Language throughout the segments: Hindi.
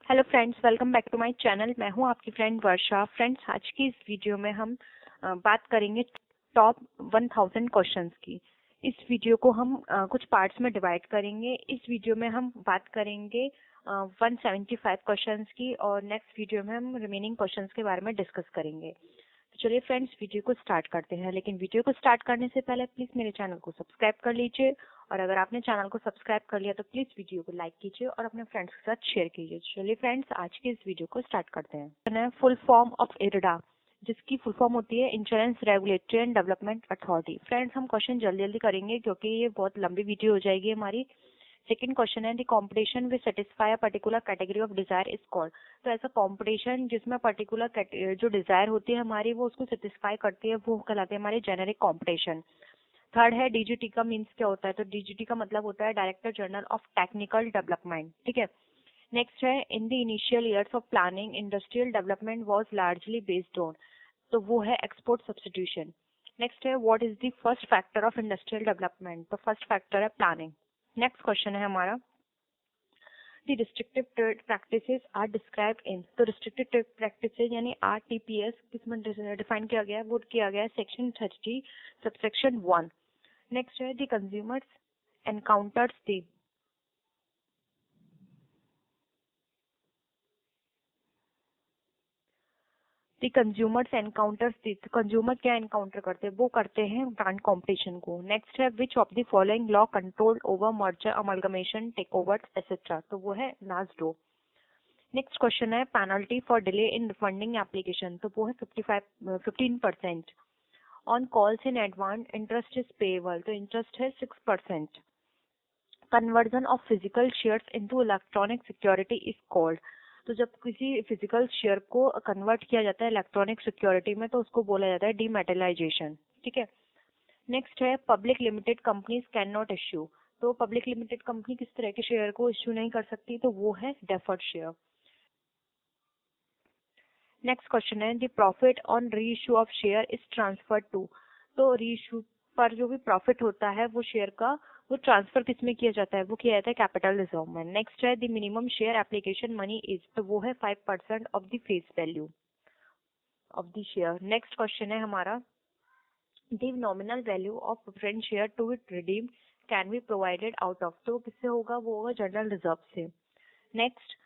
Hello friends, welcome back to my channel. मैं हूं आपकी फ्रेंड वर्षा। फ्रेंड्स, आज की इस वीडियो में हम बात करेंगे टॉप 1000 क्वेश्चंस की। इस वीडियो को हम कुछ पार्ट्स में डिवाइड करेंगे। इस वीडियो में हम बात करेंगे 175 क्वेश्चंस की और नेक्स्ट वीडियो में हम रिमेनिंग क्वेश्चंस के बारे में डिस्कस करेंगे। तो चलिए फ्रेंड्स, वीडियो को स्टार्ट करते हैं। लेकिन वीडियो को स्टार्ट करने से पहले प्लीज मेरे चैनल को सब्सक्राइब कर लीजिए, और अगर आपने चैनल को सब्सक्राइब कर लिया तो प्लीज वीडियो को लाइक कीजिए और अपने फ्रेंड्स के साथ शेयर कीजिए। चलिए फ्रेंड्स, आज की इस वीडियो को स्टार्ट करते हैं। फुल फॉर्म ऑफ इरडा, जिसकी फुल फॉर्म होती है insurance regulatory and development authority. Friends, हम क्वेश्चन जल्दी जल्दी करेंगे क्योंकि ये बहुत लंबी वीडियो हो जाएगी हमारी। सेकंड क्वेश्चन है, the competition which satisfy a particular category of desire is called. तो ऐसा कॉम्पिटिशन जिसमें पर्टिकुलर जो डिजायर होती है हमारी वो उसको सेटिस्फाई करती है, वो कहलाते हैं हमारे जेनेरिक कॉम्पिटिशन। थर्ड है, डीजीटी का मीन्स क्या होता है। तो डीजीटी का मतलब होता है director general of technical development. ठीक है। नेक्स्ट है, in the initial years of planning industrial development was largely based on. तो वो है एक्सपोर्ट सब्स्टिट्यूशन। नेक्स्ट है, what is the first factor of industrial development. तो फर्स्ट फैक्टर है प्लानिंग। नेक्स्ट क्वेश्चन है हमारा, the restrictive trade practices are described in. तो रिस्ट्रिक्टिव ट्रेड प्रैक्टिसेस यानी आरटीपीएस किसमें डिफाइन किया गया है, वो किया गया है सेक्शन 30 सबसेक्शन 1। नेक्स्ट है, the consumers encounters the consumers encounters consumer क्या एनकाउंटर करते हैं, वो करते हैं ब्रांड कॉम्पिटिशन को। नेक्स्ट है, which of the following law control over merger amalgamation take over etcetera. तो वो है नाजडो। नेक्स्ट क्वेश्चन है, penalty for delay in refunding application. तो वो है 15%। On calls in advance interest is payable. तो इंटरेस्ट है 6%। Conversion of physical shares into electronic security is called. तो जब किसी फिजिकल शेयर को कन्वर्ट किया जाता है इलेक्ट्रॉनिक सिक्योरिटी में तो उसको बोला जाता है डीमेटलाइजेशन। ठीक है। नेक्स्ट है, public limited companies can not issue. तो पब्लिक लिमिटेड कंपनी किस तरह के शेयर को इश्यू नहीं कर सकती, तो वो है डेफर्ड शेयर। नेक्स्ट क्वेश्चन है, the profit on re issue of share is transfer to. तो री इशू पर जो भी प्रॉफिट होता है वो शेयर का, वो ट्रांसफर किस में किया जाता है, वो किया जाता है कैपिटल रिजर्व में। नेक्स्ट है, the minimum share application money is. तो वो है 5% of the face value of the share. Next question है हमारा, the nominal value of preference share to it redeemed can be provided out of. तो किससे होगा, वो होगा जनरल रिजर्व से। Next,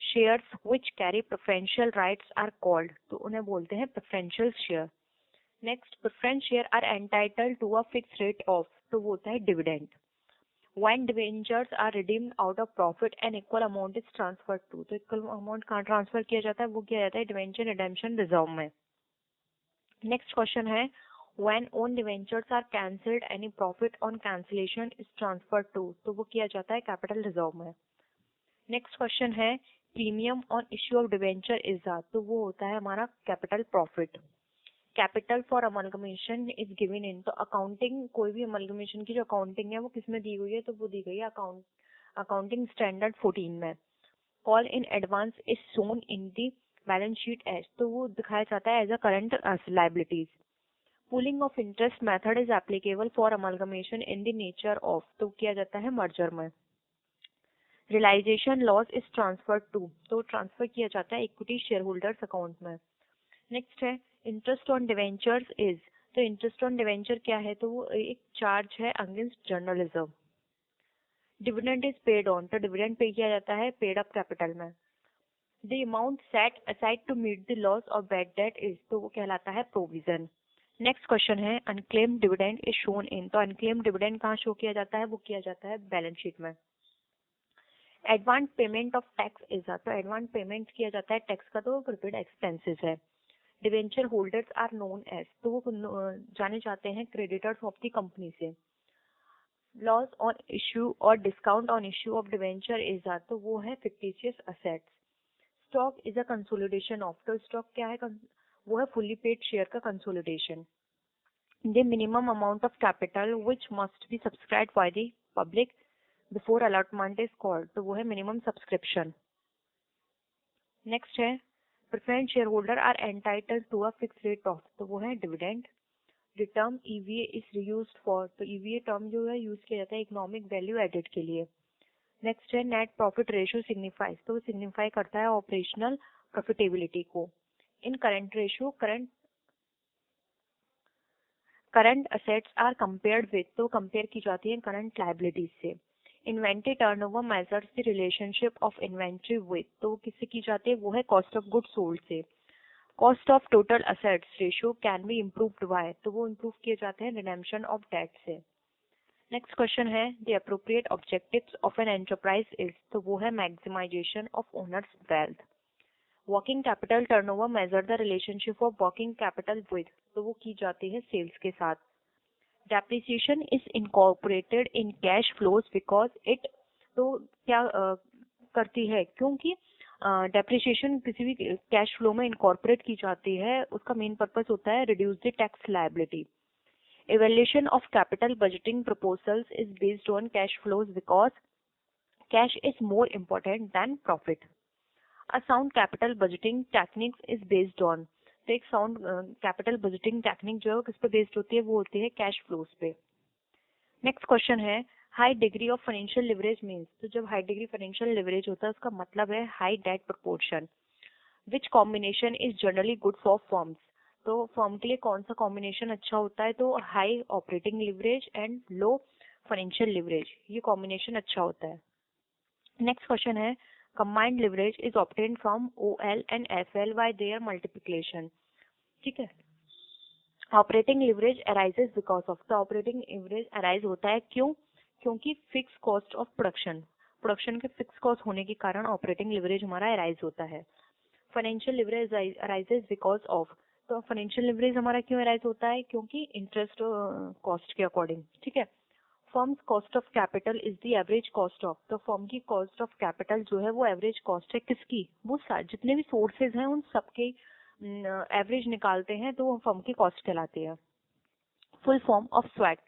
shares which carry preferential rights are called. तो उन्हें बोलते हैं preferential share. Next, preference share are entitled to a fix rate of. तो वो होता है dividend. When debentures are redeemed out of profit and equal amount is transferred to. तो इक्वल अमाउंट कहाँ ट्रांसफर किया जाता है, वो किया जाता है डिवेंचर रिडेम्पशन रिजर्व में। नेक्स्ट क्वेश्चन है, when own debentures are cancelled any profit on cancellation is transferred to. तो वो किया जाता है कैपिटल रिजर्व में। नेक्स्ट क्वेश्चन है, premium on issue of debenture is that. तो वो होता है हमारा capital profit. Capital for amalgamation is given in. तो अकाउंटिंग, कोई भी अमलगमेशन की जो अकाउंटिंग है वो किसमें दी हुई है, तो वो दी गई है अकाउंटिंग स्टैंडर्ड 14 में। Call in advance is shown in the balance sheet as. तो वो दिखाया जाता है as a current liabilities. Pooling of interest method is applicable for amalgamation in the nature of. तो किया जाता है मर्जर में। Realisation loss is transfer to. तो ट्रांसफर किया जाता है इक्विटी शेयर होल्डर्स अकाउंट में। नेक्स्ट है, इंटरेस्ट ऑन डिवेंचर्स इज। तो इंटरेस्ट ऑन डिवेंचर क्या है, तो वो एक चार्ज है against journalism. Dividend is paid on. तो डिविडेंड पे किया जाता है पेड अप कैपिटल में। The amount set aside to meet the loss of bad debt is. तो वो कहलाता है प्रोविजन। नेक्स्ट क्वेश्चन है, unclaimed dividend is shown in. तो अनक्लेम्ड डिविडेंड कहाँ शो किया जाता है, वो किया जाता है बैलेंस शीट में। Advance payment of tax is. तो एडवांस पेमेंट किया जाता है टैक्स का, तो प्रीपेड एक्सपेंसेस है। Debenture holders are known as. तो वो जाने जाते हैं क्रेडिटर्स ऑफ द कंपनी से। लॉस ऑन इश्यू और discount on issue of debenture is. तो वो है fictitious assets. Stock is a consolidation of. तो स्टॉक क्या है, वो है फुल्ली पेड शेयर का consolidation. The minimum amount of capital which must be subscribed by the public before allotment is called. तो वो है मिनिमम सब्सक्रिप्शन। नेक्स्ट है, preference share holder are entitled to a fix rate of. तो वो है dividend. The term EVA is used for. तो ईवीए टर्म जो है यूज किया जाता है इकोनॉमिक वैल्यू एडेड के लिए। नेक्स्ट है नेट प्रॉफिट रेशियो सिग्निफाइज, तो वो सिग्निफाई करता है ऑपरेशनल प्रॉफिटेबिलिटी को। In current ratio current assets are compared with, तो कंपेयर की जाती है करंट लायबिलिटीज से। Inventory turnover measures the relationship of inventory with, तो किससे की जाती है, वो है कॉस्ट ऑफ गुड्स सोल्ड से। Cost of total assets ratio can be improved by, तो वो इम्प्रूव किए जाते हैं रिडेम्पशन ऑफ डेट से। नेक्स्ट क्वेश्चन है the appropriate objectives of an enterprise is, तो वो है maximisation of owners wealth. Working capital turnover measure the relationship of working capital with, तो वो की जाती है सेल्स के साथ। Depreciation is incorporated in cash flows because it, तो क्या करती है, क्योंकि डेप्रिसिएशन किसी भी कैश फ्लो में इनकॉर्पोरेट की जाती है, उसका मेन पर्पस होता है reduce the tax liability. Evaluation of capital budgeting proposals is based on cash flows because cash is more important than profit. A sound capital budgeting techniques is based on, तो एक साउंड कैपिटल बजटिंग टेक्निक जो है किस पे बेस्ड होती है, वो होती है कैश फ्लोज पे। नेक्स्ट क्वेश्चन है high degree of financial leverage means, तो जब हाई डिग्री फाइनेंशियल लिवरेज होता है उसका मतलब है high debt proportion. Which combination is generally good for firms, तो फर्म के लिए कौन सा कॉम्बिनेशन अच्छा होता है, तो high operating leverage and low financial leverage, ये कॉम्बिनेशन अच्छा होता है। नेक्स्ट क्वेश्चन है combined leverage is obtain from OL and FL by their multiplication, ठीक है। Operating leverage arises because of, तो ऑपरेटिंग लिवरेज अराइज होता है क्यों, क्योंकि फिक्स कॉस्ट ऑफ प्रोडक्शन के फिक्स कॉस्ट होने के कारण ऑपरेटिंग लिवरेज हमारा अराइज होता है। Financial leverage arises because of, तो फाइनेंशियल लिवरेज हमारा क्यों अराइज होता है, क्योंकि इंटरेस्ट कॉस्ट के अकॉर्डिंग, ठीक है। Firms cost of capital is the average cost of, तो फर्म की कॉस्ट ऑफ कैपिटल जो है वो एवरेज कॉस्ट है किसकी, वो जितने भी सोर्सेज हैं उन सबके एवरेज निकालते हैं तो वो फर्म की कॉस्ट कहलाती है। फुल फॉर्म ऑफ स्वैट,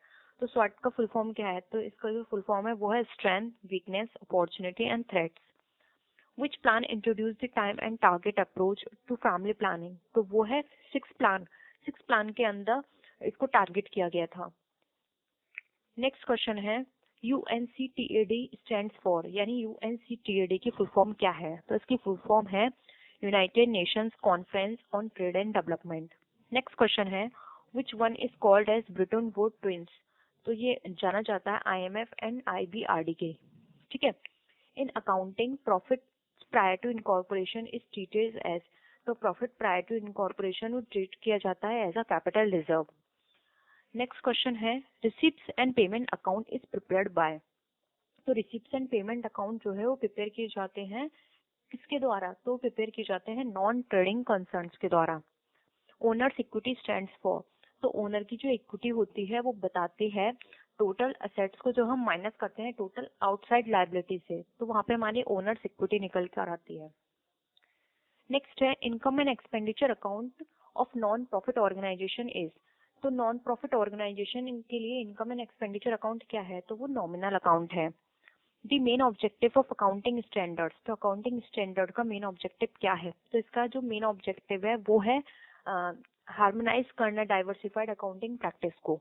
तो स्वैट का फुल फॉर्म क्या है, तो इसका जो फुल फॉर्म है वो है strength, weakness, opportunity and threats. Which plan introduced the time and target approach to family planning, तो वो है सिक्स प्लान के अंदर इसको टारगेट किया गया था। नेक्स्ट क्वेश्चन है UNCTAD स्टैंड्स फॉर, यानी UNCTAD की फुल फॉर्म क्या है, तो इसकी फुल फॉर्म है United Nations conference on trade and development. Next question है which one is called as Bretton Wood twins, तो ये जाना जाता है IMF एंड IBRD के, ठीक है। In accounting profit prior to incorporation is treated as, तो प्रॉफिट प्रायर टू इनकॉर्पोरेशन वो ट्रीट किया जाता है as a capital reserve. Next question है receipts and payment account is prepared by, तो रिसिप्ट्स एंड पेमेंट अकाउंट जो है वो प्रिपेयर किए जाते हैं किसके द्वारा, तो प्रिपेयर किए जाते हैं नॉन ट्रेडिंग कंसर्न्स के द्वारा। ओनर्स इक्विटी स्टैंड्स फॉर, तो ओनर की जो इक्विटी होती है वो बताती है टोटल असेट्स को जो हम माइनस करते हैं टोटल आउटसाइड लायबिलिटी से, तो वहां पे हमारी ओनर्स इक्विटी निकल कर आती है। नेक्स्ट है income and expenditure account of non profit organisation is, तो नॉन प्रॉफिट ऑर्गेनाइजेशन के लिए इनकम एंड एक्सपेंडिचर अकाउंट क्या है, तो वो नॉमिनल अकाउंट है। The main objective of accounting standards, तो अकाउंटिंग स्टैंडर्ड का मेन ऑब्जेक्टिव क्या है, तो इसका जो मेन ऑब्जेक्टिव है वो है हार्मोनाइज करना डाइवर्सिफाइड अकाउंटिंग प्रैक्टिस को।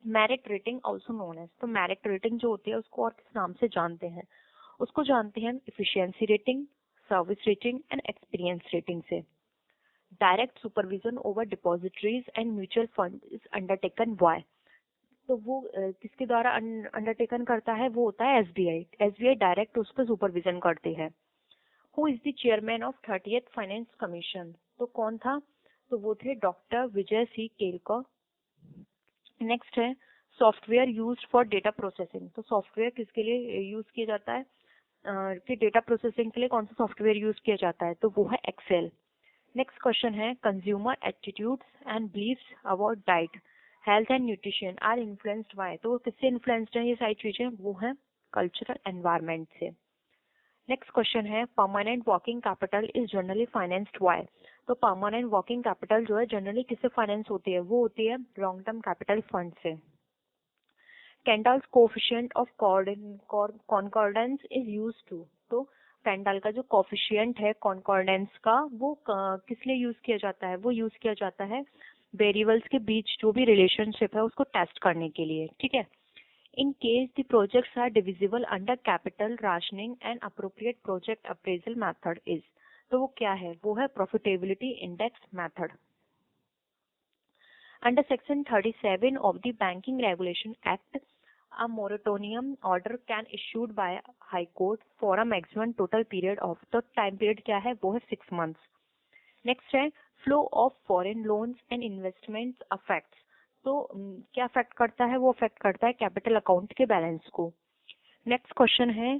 Merit rating also known as, तो मेरिट रेटिंग जो होती है उसको और किस नाम से जानते हैं, उसको जानते हैं efficiency rating, service rating and experience rating से। Direct supervision over depositories and mutual fund is undertaken by, तो वो किसके द्वारा अंडरटेकन करता है, वो होता है SBI डायरेक्ट उस पर सुपरविजन करती है। Who is the chairman of 30th finance commission, तो कौन था, तो वो थे डॉक्टर विजय सी केलकर। नेक्स्ट है software used for data processing, तो सॉफ्टवेयर किसके लिए यूज किया जाता है, कि डेटा प्रोसेसिंग के लिए कौन सा सॉफ्टवेयर यूज किया जाता है, तो वो है एक्सेल। नेक्स्ट क्वेश्चन है consumer attitudes and believes about diet, health and nutrition are influenced by, तो किससे इन्फ्लुएंस्ड है ये सारी चीजें, वो है कल्चरल एनवायरनमेंट से। नेक्स्ट क्वेश्चन है permanent working capital is generally financed by, तो परमानेंट वर्किंग कैपिटल जो है जनरली किससे फाइनेंस होती है, वो होती है लॉन्ग टर्म कैपिटल फंड से। Kendall's coefficient of concordance is used to, तो कैंडल का जो कोएफिशिएंट है कॉन्कॉर्डेंस का वो किस लिए यूज किया जाता है, वो यूज किया जाता है वेरिएबल्स के बीच जो भी रिलेशनशिप है उसको टेस्ट करने के लिए, ठीक है। In case the projects are divisible under capital rationing and appropriate project appraisal method is, तो वो क्या है, वो है profitability index method. Under section 37 of the banking regulation act, a moratorium order can issued by high court for a maximum total period of, तो टाइम पीरियड क्या है, वो है 6 months। नेक्स्ट है flow of foreign loans and investments affects, तो क्या अफेक्ट करता है, वो अफेक्ट करता है कैपिटल अकाउंट के बैलेंस को। नेक्स्ट क्वेश्चन है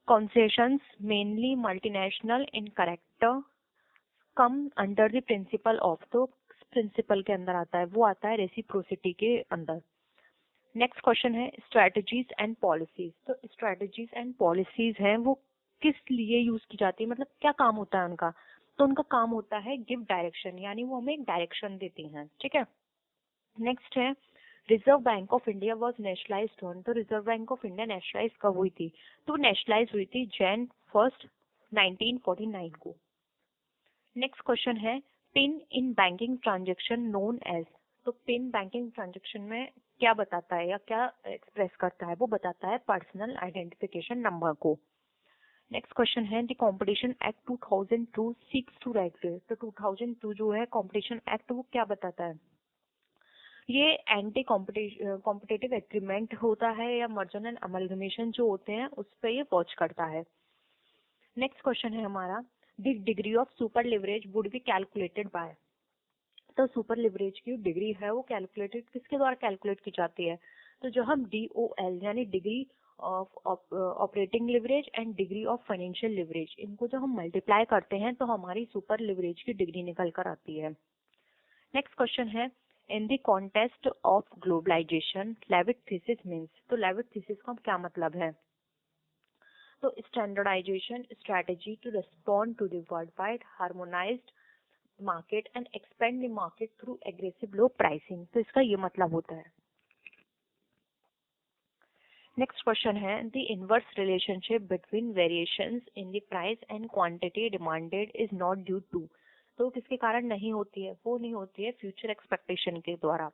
concessions mainly multinational in character come under the principle of, तो प्रिंसिपल के अंदर आता है, वो आता है रेसिप्रोसिटी के अंदर। नेक्स्ट क्वेश्चन है स्ट्रेटजीज एंड पॉलिसीज, तो स्ट्रेटजीज एंड पॉलिसीज हैं वो किस लिए यूज की जाती है, मतलब क्या काम होता है उनका, तो उनका काम होता है गिव डायरेक्शन, यानी वो हमें एक डायरेक्शन देती हैं, ठीक है। नेक्स्ट है reserve bank of India was nationalised on, तो reserve bank of India nationalise कब हुई थी, तो नेशनलाइज हुई थी Jan 1, 1949 को। नेक्स्ट क्वेश्चन है PIN in banking transaction known as, तो पिन बैंकिंग ट्रांजेक्शन में क्या बताता है या क्या एक्सप्रेस करता है, वो बताता है पर्सनल आइडेंटिफिकेशन नंबर को। नेक्स्ट क्वेश्चन है the competition act 2002 seeks to regulate, तो 2002 जो है कंपटीशन एक्ट वो क्या बताता है, ये एंटी कॉम्पिटिटिव एग्रीमेंट होता है या मर्जर एंड अमलगमेशन जो होते हैं उस पर ये वॉच करता है। नेक्स्ट क्वेश्चन है हमारा the degree of super leverage would be calculated by, तो सुपर लिवरेज की डिग्री है वो कैलकुलेटेड किसके द्वारा कैलकुलेट की जाती है, तो जो हम DOL यानी degree of operating leverage and degree of financial leverage, इनको जब हम मल्टीप्लाई करते हैं तो हमारी सुपर लिवरेज की डिग्री निकल कर आती है। नेक्स्ट क्वेश्चन है in the contest of globalization Levitt thesis means, तो लेविट थीसिस का क्या मतलब है, तो standardization strategy to respond to the world wide harmonized market and expand the market through aggressive low pricing, तो इसका ये मतलब होता है। नेक्स्ट क्वेश्चन है the inverse relationship between variations in the price and quantity demanded is not due to, तो किसके कारण नहीं होती है, वो नहीं होती है फ्यूचर एक्सपेक्टेशन के द्वारा।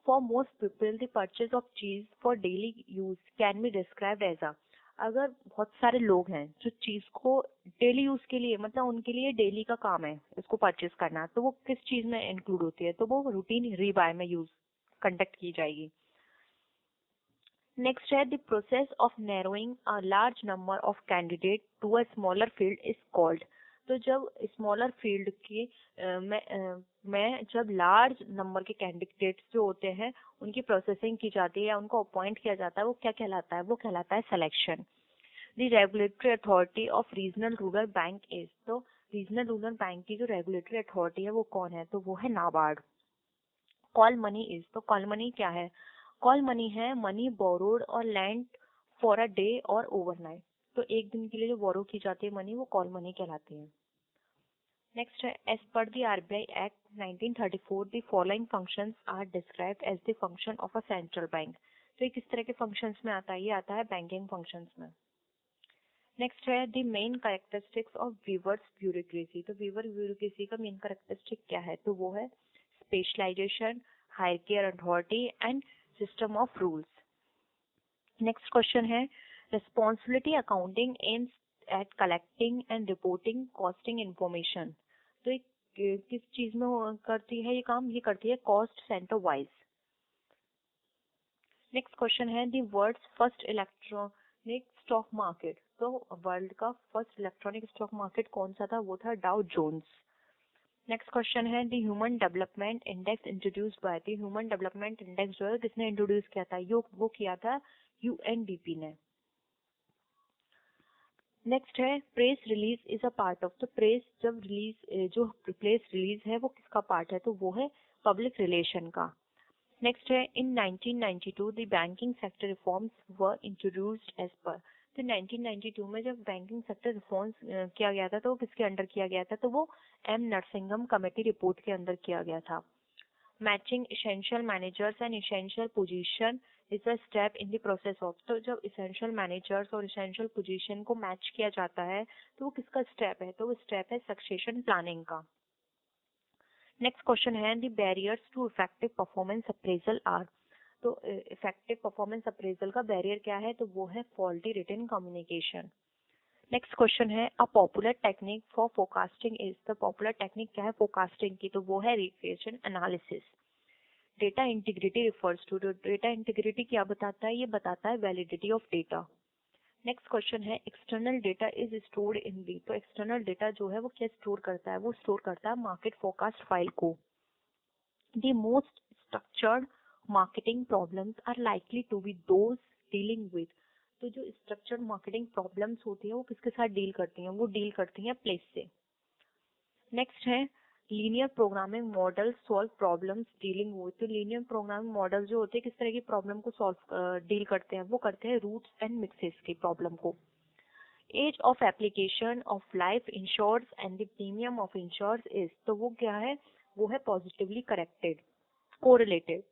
For most people the purchase of चीज for daily use can be described as a, अगर बहुत सारे लोग हैं जो चीज को डेली यूज के लिए, मतलब उनके लिए डेली का काम है इसको परचेज करना, तो वो किस चीज में इंक्लूड होती है, तो वो रूटीन रीबाय में यूज कंडक्ट की जाएगी। नेक्स्ट है the process of narrowing a large number of candidate to a smaller field is called, तो जब स्मॉलर फील्ड की में जब लार्ज नंबर के कैंडिडेट्स जो होते हैं उनकी प्रोसेसिंग की जाती है या उनको अपॉइंट किया जाता है, वो क्या कहलाता है, वो कहलाता है selection. The regulatory authority of regional rural bank is, तो रीजनल रूरल बैंक की जो रेगुलेटरी अथॉरिटी है वो कौन है, तो वो है नाबार्ड। कॉल मनी इज, तो कॉल मनी क्या है, कॉल मनी है मनी बोरोड और लैंड फॉर अ डे और ओवरनाइट, तो एक दिन के लिए जो बोरो की जाती है मनी वो कॉल मनी कहलाती है। नेक्स्ट है as per the RBI act 1934 the following functions are described as the function of a central bank, तो ये किस तरह के फंक्शंस में आता है, ये आता है बैंकिंग फंक्शंस में। नेक्स्ट है the main characteristics of Weber's bureaucracy, तो वीवर ब्यूरोक्रेसी का मेन कैरेक्टरिस्टिक क्या है, तो वो है specialisation, hierarchy authority and system of rules. Next question है responsibility accounting aims at collecting and reporting costing information, तो ये किस चीज में करती है ये काम, ये करती है cost centre wise. Next question है the world's first electronic stock market, तो वर्ल्ड का फर्स्ट इलेक्ट्रॉनिक स्टॉक मार्केट कौन सा था, वो था डाउ जोन्स। नेक्स्ट क्वेश्चन है the human development index introduced by, the human development index जो है किसने इंट्रोड्यूस किया था, वो किया था UNDP ने। नेक्स्ट है press release is a part of, तो प्रेस जब रिलीज जो प्रेस रिलीज है वो किसका पार्ट है, तो वो है पब्लिक रिलेशन का। नेक्स्ट है in 1992 the banking sector reforms were introduced as per, तो 1992 में जब बैंकिंग सेक्टर रिफॉर्म्स किया गया था तो वो किसके अंडर किया गया था, तो वो M नरसिंघम कमेटी रिपोर्ट के अंदर किया गया था। Matching essential managers and essential position is a step in the process of, तो जब इसेंशियल मैनेजर्स और इसेंशियल पोजीशन को मैच किया जाता है तो वो किसका स्टेप है, तो वो स्टेप है सक्सेशन प्लानिंग का। नेक्स्ट क्वेश्चन है the barriers to effective performance appraisal are, तो इफेक्टिव परफॉर्मेंस अप्रेजल का बैरियर क्या है, तो वो है faulty written communication. Next question है a popular technique for forecasting is, the popular technique क्या है फोरकास्टिंग की, तो वो है regression analysis. Data integrity refers to, data integrity क्या बताता है, ये बताता है validity of data. Next question है external data is stored in B, तो एक्सटर्नल डेटा जो है वो क्या स्टोर करता है, वो स्टोर करता है मार्केट फोरकास्ट फाइल को। The most structured marketing problems are likely to be those dealing with, तो जो स्ट्रक्चर्ड मार्केटिंग प्रॉब्लम्स होती है वो किसके साथ डील करती हैं, वो डील करती हैं प्लेस से। नेक्स्ट है linear programming model solve problems dealing with, तो लीनियर प्रोग्रामिंग मॉडल जो होते हैं किस तरह की प्रॉब्लम को सॉल्व डील करते हैं, वो करते हैं रूट्स एंड मिक्सेस की प्रॉब्लम को। Age of application of life insurers and the premium of insurers is, तो वो क्या है, वो है positively corrected correlated.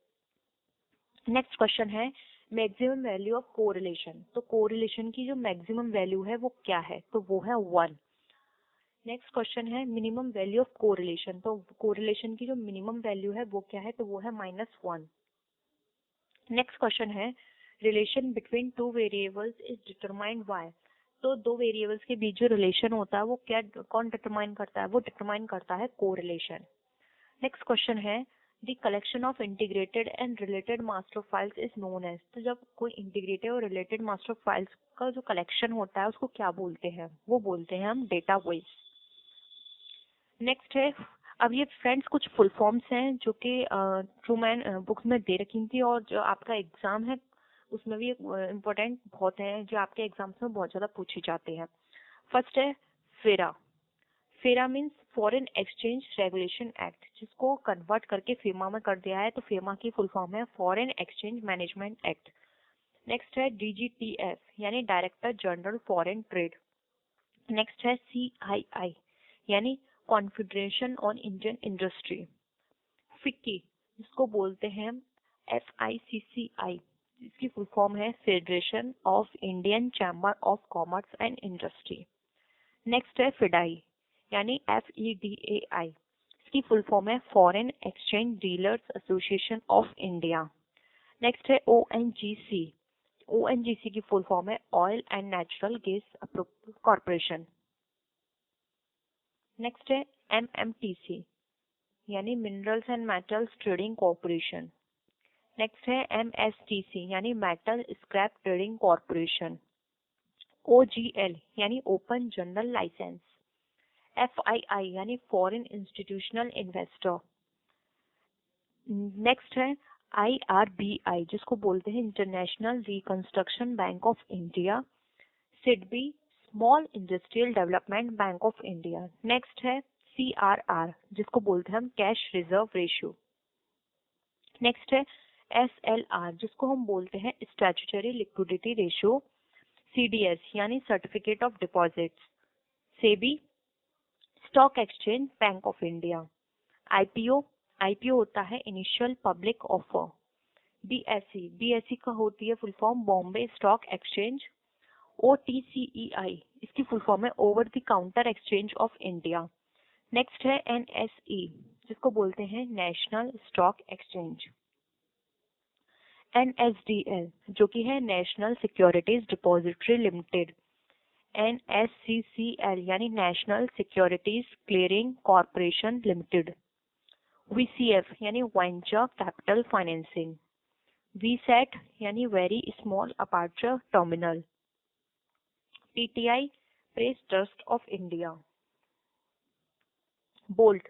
Next question है मैक्सिमम वैल्यू ऑफ कोरिलेशन, तो कोरिलेशन की जो मैक्सिमम वैल्यू है वो क्या है, तो वो है 1। नेक्स्ट क्वेश्चन है मिनिमम वैल्यू ऑफ कोरिलेशन, तो कोरिलेशन की जो मिनिमम वैल्यू है वो क्या है, तो वो है -1। नेक्स्ट क्वेश्चन है relation between two variables is determined by, तो दो वेरिएबल्स के बीच जो रिलेशन होता है वो क्या कौन डिटरमाइन करता है, वो डिटरमाइन करता है कोरिलेशन। नेक्स्ट क्वेश्चन है the collection of integrated and related master files is known as, तो जब कोई इंटीग्रेटेड और रिलेटेड मास्टर फाइल्स का जो कलेक्शन होता है उसको क्या बोलते हैं, वो बोलते हैं हम डेटाबेस। नेक्स्ट है अब ये फ्रेंड्स कुछ फुल फॉर्म्स हैं जो कि ट्रूमैन बुक्स में दे रखी थी और जो आपका एग्जाम है उसमें भी इम्पोर्टेंट बहुत है, जो आपके एग्जाम्स में बहुत ज़्यादा पूछी जाते हैं। फर्स्ट है फेरा, फेरा means foreign exchange regulation act, जिसको कन्वर्ट करके फेमा में कर दिया है, तो फेमा की फुल फॉर्म है foreign exchange management act. Next है DGTF यानी director general foreign trade. Next है CII यानी confederation on Indian industry. FICCI जिसको बोलते हैं FICCI, इसकी फुल फॉर्म है federation of Indian chamber of commerce and industry. Next है फिडाई यानी FEDAI, इसकी फुल फॉर्म है foreign exchange dealers association of India. Next है ONGC, ONGC की फुल फॉर्म है oil and natural gas corporation. Next है MMTC यानी minerals and metals trading corporation. Next है MSTC यानी metal scrap trading corporation. OGL यानी ओपन जनरल लाइसेंस। FII यानी फॉरेन इंस्टीट्यूशनल इन्वेस्टर। नेक्स्ट है IRBI जिसको बोलते हैं international reconstruction bank of India. SIDBI small industrial development bank of India. Next है CRR जिसको बोलते हैं हम कैश रिजर्व रेशियो। नेक्स्ट है SLR जिसको हम बोलते हैं स्टैट्यूटरी लिक्विडिटी रेशियो। CDS यानी certificate of deposits. SEBI stock exchange bank of India. IPO होता है इनिशियल पब्लिक ऑफर। BSE का होती है full form Bombay stock exchange. OTCEI इसकी फुल फॉर्म है over the counter exchange of India. Next है NSE जिसको बोलते हैं नेशनल स्टॉक एक्सचेंज। NSDL जो कि है national securities depository limited. NSCCL यानी national securities clearing corporation limited. VCF यानी वेंचर कैपिटल फाइनेंसिंग। VSAT यानी very small aperture terminal. PTI press trust of India. Bolt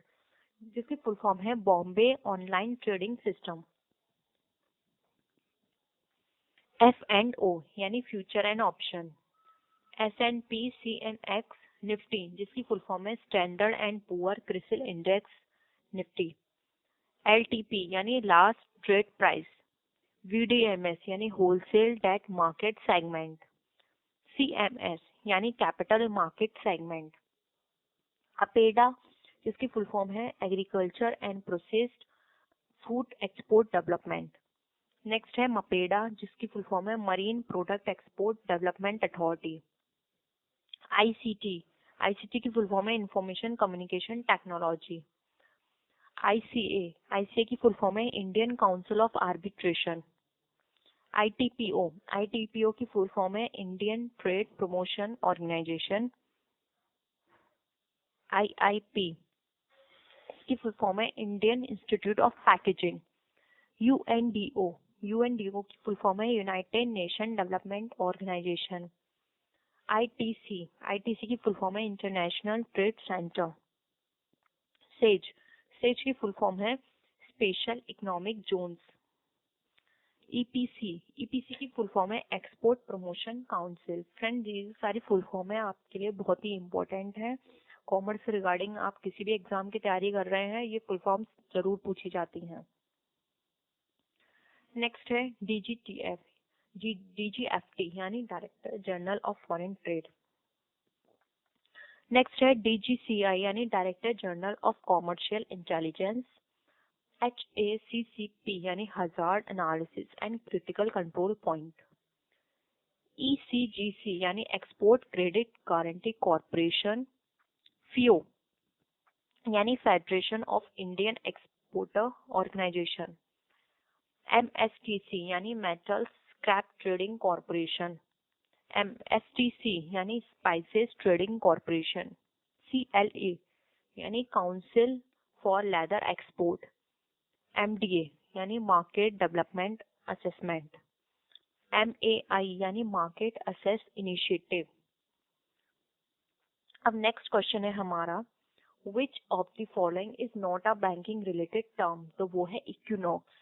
जिसकी फुल फॉर्म है Bombay online trading system. F&O यानी future and option. S&P CNX Nifty जिसकी फुल फॉर्म है standard and poor CRISIL index Nifty. LTP यानी लास्ट ट्रेड प्राइस। VDMS यानी wholesale debt market segment. CMS यानी कैपिटल मार्केट सेगमेंट। अपेडा जिसकी फुल फॉर्म है agriculture and processed food export development. Next है मपेडा जिसकी फुल फॉर्म है marine product export development authority. ICT की फुल फॉर्म है इंफॉर्मेशन कम्युनिकेशन टेक्नोलॉजी। ICA की फुल फॉर्म है Indian council of arbitration. ITPO, ITPO की फुल फॉर्म है Indian trade promotion organization. IIP की फुल फॉर्म है Indian institute of packaging. UNDO, UNDO की फुल फॉर्म है United nation development organization. ITC, ITC की फुल फॉर्म है international trade centre. SEZ, SEZ की फुल फॉर्म है special economic zones. EPC, EPC की फुल फॉर्म है एक्सपोर्ट प्रमोशन काउंसिल। फ्रेंड ये सारी फुल फॉर्म है आपके लिए बहुत ही इम्पोर्टेंट है। कॉमर्स से रिगार्डिंग आप किसी भी एग्जाम की तैयारी कर रहे हैं ये फुल फॉर्म जरूर पूछी जाती हैं। नेक्स्ट है DGTF, DGFT यानी director general of foreign trade. Next है DGCI यानी director general of commercial intelligence. HACCP यानी hazard analysis and critical control point. ECGC यानी export credit guarantee corporation. FIO यानी federation of Indian exporter organization. MSTC यानी metal scrap trading corporation. MSTC यानी स्पाइसेस ट्रेडिंग कॉरपोरेशन। CLA यानी council for leather export. MDA यानी मार्केट डेवलपमेंट असेसमेंट। MAI यानी मार्केट असेस इनिशिएटिव। अब नेक्स्ट क्वेश्चन है हमारा which of the following is not a banking related term, तो वो है इक्विनॉक्स।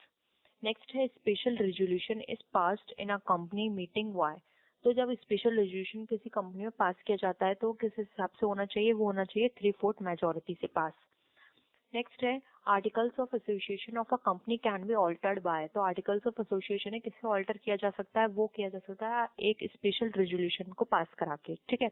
नेक्स्ट है special resolution is passed in a company meeting by, तो जब स्पेशल रेजोल्यूशन किसी कंपनी में पास किया जाता है तो किस हिसाब से होना चाहिए, वो होना चाहिए 3/4 मेजोरिटी से पास। नेक्स्ट है articles of association of a company can be altered by, तो आर्टिकल्स ऑफ एसोसिएशन है किससे ऑल्टर किया जा सकता है, वो किया जा सकता है एक स्पेशल रेजोल्यूशन को पास करा के, ठीक है।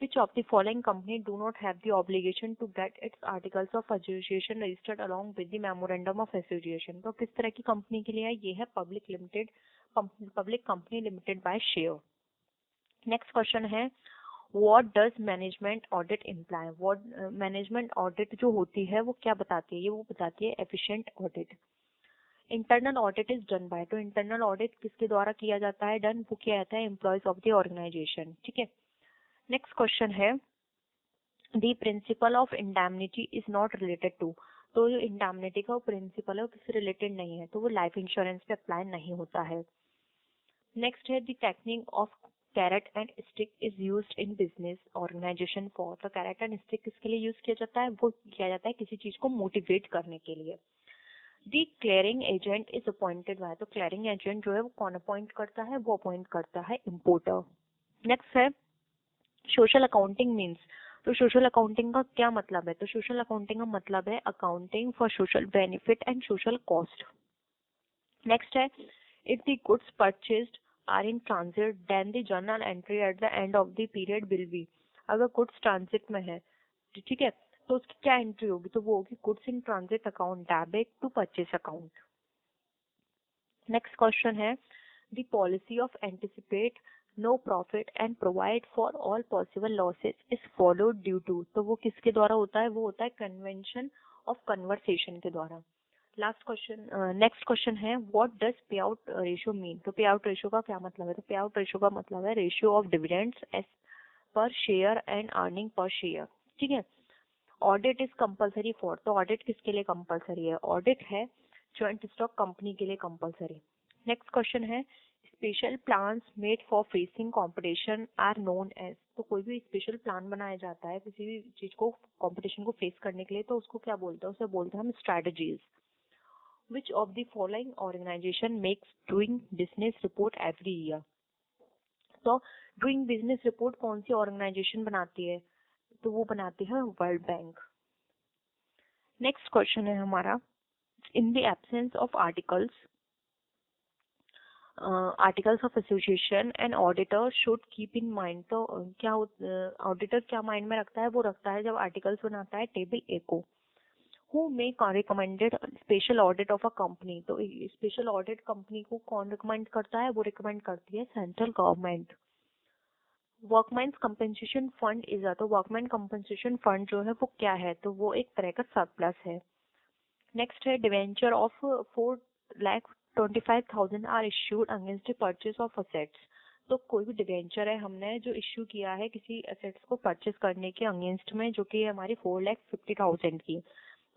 Which of the following company do not have the obligation to get its articles of association registered along with the memorandum of association, तो किस तरह की कंपनी के लिए है, ये है public company limited by share. Next question है what does management audit imply, what management audit जो होती है वो क्या बताती है, ये वो बताती है efficient audit. Internal audit is done by, तो इंटरनल ऑडिट किसके द्वारा किया जाता है, डन वो किया जाता है एम्प्लॉयज ऑफ द ऑर्गेनाइजेशन, ठीक है। नेक्स्ट क्वेश्चन है the principle of indemnity is not related to, तो जो इंडैमनिटी का प्रिंसिपल है वो किससे रिलेटेड नहीं है, तो वो लाइफ इंश्योरेंस पे अप्लाई नहीं होता है। नेक्स्ट है the technique of carrot and stick is used in business organization for, तो कैरेट एंड स्टिक किसके लिए यूज किया जाता है, वो किया जाता है किसी चीज को मोटिवेट करने के लिए। The clearing agent is appointed by, तो क्लियरिंग एजेंट जो है वो कौन अपॉइंट करता है, वो अपॉइंट करता है इम्पोर्टर। नेक्स्ट है सोशल अकाउंटिंग मीन्स, तो सोशल अकाउंटिंग का क्या मतलब है, तो सोशल अकाउंटिंग का मतलब है accounting for social benefit and social cost. Next है if the goods purchased are in transit then the journal entry at the end of the period will be, अगर गुड्स ट्रांजिट में है, ठीक है, तो उसकी क्या एंट्री होगी, तो वो होगी goods in transit account debit to purchase account. Next question है the policy of anticipate no profit and provide for all possible losses is followed due to, तो वो किसके द्वारा होता है, वो होता है कन्वेंशन ऑफ कन्वर्सेशन के द्वारा। लास्ट क्वेश्चन, नेक्स्ट क्वेश्चन है व्हाट डज पे आउट रेशियो मीन, तो पे आउट रेशियो का क्या मतलब है, तो पे आउट रेशियो का मतलब है ratio of dividends as per share and earning per share, ठीक है। ऑडिट इज कंपलसरी फॉर, तो ऑडिट किसके लिए कंपलसरी है, ऑडिट है जॉइंट स्टॉक कंपनी के लिए कंपलसरी। नेक्स्ट क्वेश्चन है special plans made for facing competition are known as, तो कोई भी स्पेशल प्लान बनाया जाता है किसी भी चीज को कंपटीशन को फेस करने के लिए तो उसको क्या बोलते हैं, उसे बोलते हैं हम strategies. Which of the following organization makes doing business report every year, तो डूइंग बिजनेस रिपोर्ट कौन सी ऑर्गेनाइजेशन बनाती है, तो वो बनाती है वर्ल्ड बैंक। नेक्स्ट क्वेश्चन है हमारा in the absence of articles of association and auditor should keep in mind, तो क्या ऑडिटर क्या माइंड में रखता है, वो रखता है जब आर्टिकल्स बनाता है टेबल ए को। Who may recommended special audit of a company, तो स्पेशल ऑडिट कंपनी को कौन रिकमेंड करता है, वो रिकमेंड करती है central government. Workman compensation fund is a, तो वर्कमैन कंपनसेशन फंड जो है वो क्या है, तो वो एक तरह का सरप्लस है। नेक्स्ट है debenture of 4 lakh 25,000 are issued against purchase of assets. तो कोई भी डिबेंचर है हमने जो इश्यू किया है किसी असेट्स को परचेज करने के अगेंस्ट में, जो कि हमारी 4,50,000 की।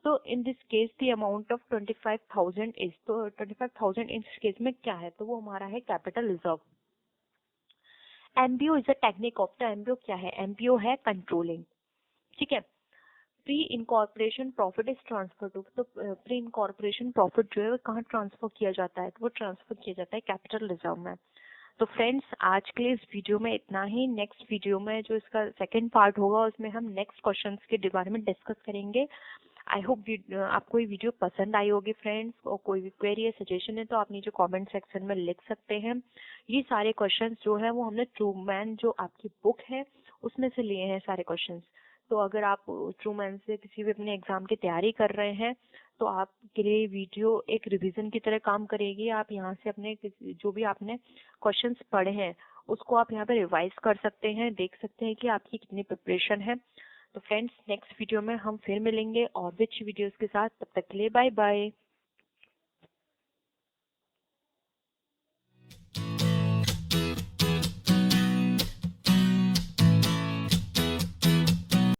तो in this case the amount of 25,000 is, तो 25,000 इस केस में क्या है, तो वो हमारा है capital reserve. MBO is a technique of the, MBO क्या है, एमबीओ है कंट्रोलिंग, ठीक है। Pre incorporation profit is transfer to, तो प्री इनकॉर्पोरेशन प्रॉफिट जो है वो कहाँ ट्रांसफर किया जाता है, तो वो ट्रांसफर किया जाता है कैपिटल रिजर्व में। तो फ्रेंड्स आज के लिए इस वीडियो में इतना ही। नेक्स्ट वीडियो में जो इसका सेकंड पार्ट होगा उसमें हम नेक्स्ट क्वेश्चंस के बारे में डिस्कस करेंगे। आई होप आपको ये वीडियो पसंद आई होगी फ्रेंड्स, और कोई भी क्वेरी या सजेशन है तो आप नीचे कमेंट सेक्शन में लिख सकते हैं। ये सारे क्वेश्चंस जो है वो हमने ट्रूमैन जो आपकी बुक है उसमें से लिए हैं सारे क्वेश्चंस। तो अगर आप ट्रूमैन से किसी भी अपने एग्जाम की तैयारी कर रहे हैं तो आपके लिए वीडियो एक रिवीजन की तरह काम करेगी। आप यहाँ से अपने जो भी आपने क्वेश्चंस पढ़े हैं उसको आप यहाँ पे रिवाइज कर सकते हैं, देख सकते हैं कि आपकी कितनी प्रिपरेशन है। तो फ्रेंड्स नेक्स्ट वीडियो में हम फिर मिलेंगे और विच वीडियोस के साथ, तब तक के लिए बाय बाय।